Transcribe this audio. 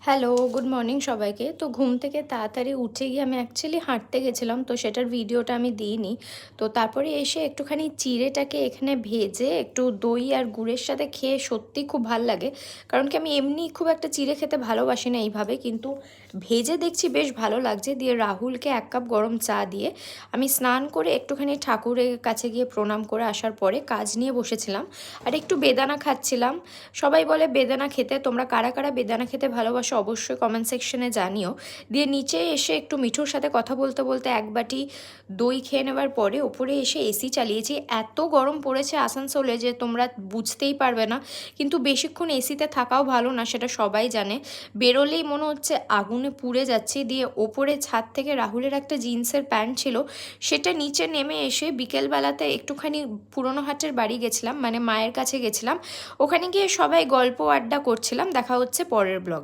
Hello, good morning সবাইকে। তো ঘুম থেকে তাড়াতাড়ি উঠে গিয়ে আমি অ্যাকচুয়ালি হাঁটতে গেছিলাম, তো সেটার ভিডিওটা আমি দিইনি। তো তারপরে এসে একটুখানি চিড়েটাকে এখানে ভেজে একটু দই আর গুড়ের সাথে খেয়ে সত্যি খুব ভাল লাগে। কারণ কি আমি এমনি খুব একটা চিড়ে খেতে ভালোবাসি না এইভাবে, কিন্তু ভেজে দেখছি বেশ ভালো লাগছে। দিয়ে রাহুলকে 1 কাপ গরম চা দিয়ে আমি স্নান করে একটুখানি ঠাকুরের কাছে গিয়ে প্রণাম করে আসার পরে কাজ নিয়ে বসেছিলাম আর একটু বেদানা খাচ্ছিলাম। সবাই বলে বেদানা খেতে, তোমরা কারা কারা বেদানা খেতে ভালোবাসো অবশ্যই কমেন্ট সেকশনে জানিও। দিয়ে নিচে এসে একটু মিঠুর সাথে কথা বলতে বলতে 1 বাটি দই খেয়ে নেওয়ার পরে ওপরে এসে এসি চালিয়েছি। এত গরম পড়েছে আসানসোলে যে তোমরা বুঝতেই পারবে না, কিন্তু বেশিক্ষণ এসিতে থাকাও ভালো না, সেটা সবাই জানে। বেরোলেই মনে হচ্ছে আগুনে পুড়ে যাচ্ছি। দিয়ে ওপরে ছাদ থেকে রাহুলের একটা জিন্সের প্যান্ট ছিল, সেটা নিচে নেমে এসে বিকেলবেলাতে একটুখানি পুরনো হাটের বাড়ি গেছিলাম, মানে মায়ের কাছে গেছিলাম। ওখানে গিয়ে সবাই গল্প আড্ডা করছিলাম। দেখা হচ্ছে পরের ব্লগ।